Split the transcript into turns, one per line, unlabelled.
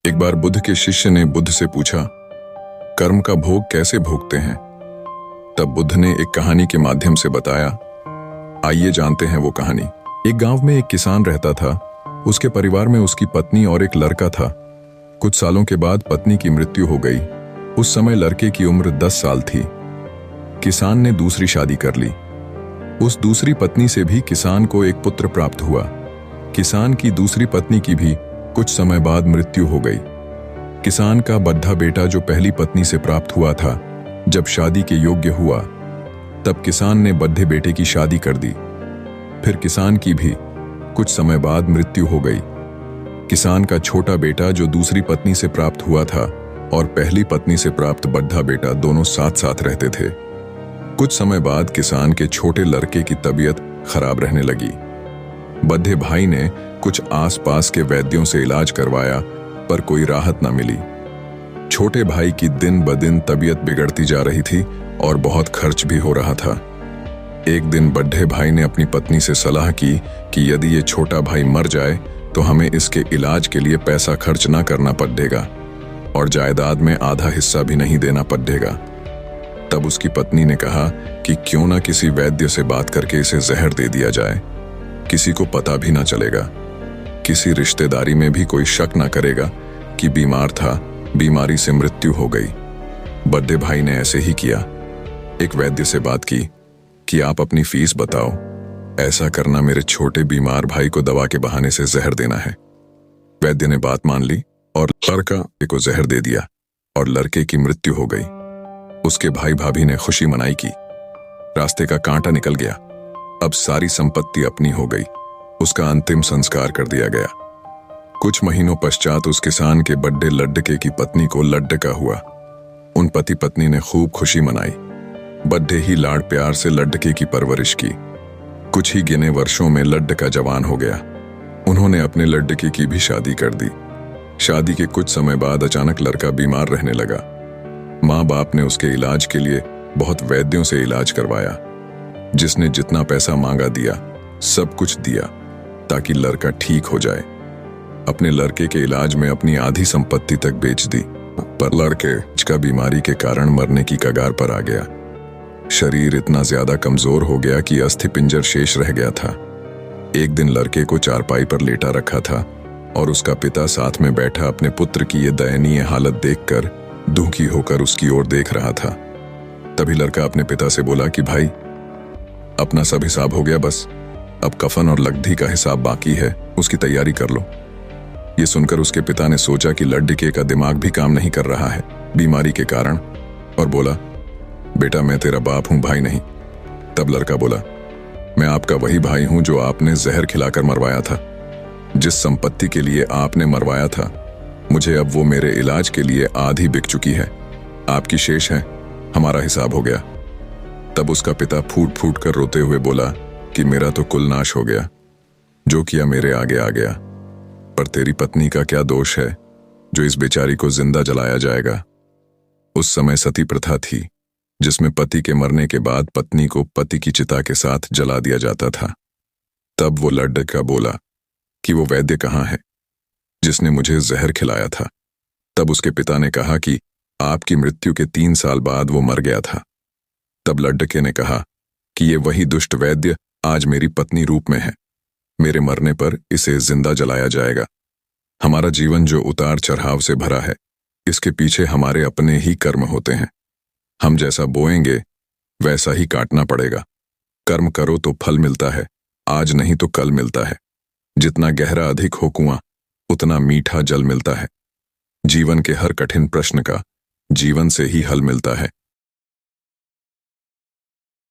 एक बार बुद्ध के शिष्य ने बुद्ध से पूछा, कर्म का भोग कैसे भोगते हैं? तब बुद्ध ने एक कहानी के माध्यम से बताया। आइए जानते हैं वो कहानी। एक गांव में एक किसान रहता था। उसके परिवार में उसकी पत्नी और एक लड़का था। कुछ सालों के बाद पत्नी की मृत्यु हो गई। उस समय लड़के की उम्र 10 साल थी। किसान ने दूसरी शादी कर ली। उस दूसरी पत्नी से भी किसान को एक पुत्र प्राप्त हुआ। किसान की दूसरी पत्नी की भी कुछ समय बाद मृत्यु हो गई। किसान का बद्धा बेटा जो पहली पत्नी से प्राप्त हुआ था, जब शादी के योग्य हुआ तब किसान ने बद्धे बेटे की शादी कर दी। फिर किसान की भी कुछ समय बाद मृत्यु हो गई। किसान का छोटा बेटा जो दूसरी पत्नी से प्राप्त हुआ था और पहली पत्नी से प्राप्त बद्धा बेटा दोनों साथ साथ रहते थे। कुछ समय बाद किसान के छोटे लड़के की तबीयत खराब रहने लगी। बद्धे भाई ने कुछ आसपास के वैद्यों से इलाज करवाया, पर कोई राहत न मिली। छोटे भाई की दिन ब दिन तबीयत बिगड़ती जा रही थी और बहुत खर्च भी हो रहा था। एक दिन बड्ढे भाई ने अपनी पत्नी से सलाह की कि यदि ये छोटा भाई मर जाए तो हमें इसके इलाज के लिए पैसा खर्च ना करना पड़ेगा और जायदाद में आधा हिस्सा भी नहीं देना पड़ेगा। तब उसकी पत्नी ने कहा कि क्यों ना किसी वैद्य से बात करके इसे जहर दे दिया जाए। किसी को पता भी ना चलेगा, किसी रिश्तेदारी में भी कोई शक ना करेगा कि बीमार था, बीमारी से मृत्यु हो गई। बड्ढे भाई ने ऐसे ही किया। एक वैद्य से बात की कि आप अपनी फीस बताओ, ऐसा करना मेरे छोटे बीमार भाई को दवा के बहाने से जहर देना है। वैद्य ने बात मान ली और लड़का को जहर दे दिया और लड़के की मृत्यु हो गई। उसके भाई भाभी ने खुशी मनाई की रास्ते का कांटा निकल गया। अब सारी संपत्ति अपनी हो गई। उसका अंतिम संस्कार कर दिया गया। कुछ महीनों पश्चात उस किसान के बड्ढे लड़के की पत्नी को लड़का हुआ। उन पति पत्नी ने खूब खुशी मनाई। बड्ढे ही लाड़ प्यार से लड़के की परवरिश की। कुछ ही गिने वर्षों में लड़का जवान हो गया। उन्होंने अपने लड़के की भी शादी कर दी। शादी के कुछ समय बाद अचानक लड़का बीमार रहने लगा। माँ बाप ने उसके इलाज के लिए बहुत वैद्यों से इलाज करवाया। जिसने जितना पैसा मांगा दिया, सब कुछ दिया ताकि लड़का ठीक हो जाए। अपने लड़के के इलाज में अपनी आधी संपत्ति तक बेच दी, पर लड़के का बीमारी के कारण मरने की कगार पर आ गया। शरीर इतना ज्यादा कमजोर हो गया कि अस्थि पिंजर शेष रह गया था। एक दिन लड़के को चारपाई पर लेटा रखा था और उसका पिता साथ में बैठा अपने पुत्र की ये दयनीय हालत देखकर दुखी होकर उसकी ओर देख रहा था। तभी लड़का अपने पिता से बोला कि भाई, अपना सब हिसाब हो गया, बस अब कफन और लकड़ी का हिसाब बाकी है, उसकी तैयारी कर लो। ये सुनकर उसके पिता ने सोचा कि लड़के का दिमाग भी काम नहीं कर रहा है बीमारी के कारण, और बोला, बेटा मैं तेरा बाप हूं, भाई नहीं। तब लड़का बोला, मैं आपका वही भाई हूं जो आपने जहर खिलाकर मरवाया था। जिस संपत्ति के लिए आपने मरवाया था, मुझे अब वो मेरे इलाज के लिए आधी बिक चुकी है। आपकी शेष है, हमारा हिसाब हो गया। तब उसका पिता फूट फूट कर रोते हुए बोला कि मेरा तो कुल नाश हो गया, जो किया मेरे आगे आ गया। पर तेरी पत्नी का क्या दोष है जो इस बेचारी को जिंदा जलाया जाएगा? उस समय सती प्रथा थी, जिसमें पति के मरने के बाद पत्नी को पति की चिता के साथ जला दिया जाता था। तब वो लड़का बोला कि वो वैद्य कहाँ है जिसने मुझे जहर खिलाया था। तब उसके पिता ने कहा कि आपकी मृत्यु के 3 साल बाद वो मर गया था। तब लड़के ने कहा कि ये वही दुष्ट वैद्य आज मेरी पत्नी रूप में है। मेरे मरने पर इसे जिंदा जलाया जाएगा। हमारा जीवन जो उतार चढ़ाव से भरा है, इसके पीछे हमारे अपने ही कर्म होते हैं। हम जैसा बोएंगे वैसा ही काटना पड़ेगा। कर्म करो तो फल मिलता है, आज नहीं तो कल मिलता है। जितना गहरा अधिक हो कुआं, उतना मीठा जल मिलता है। जीवन के हर कठिन प्रश्न का जीवन से ही हल मिलता है।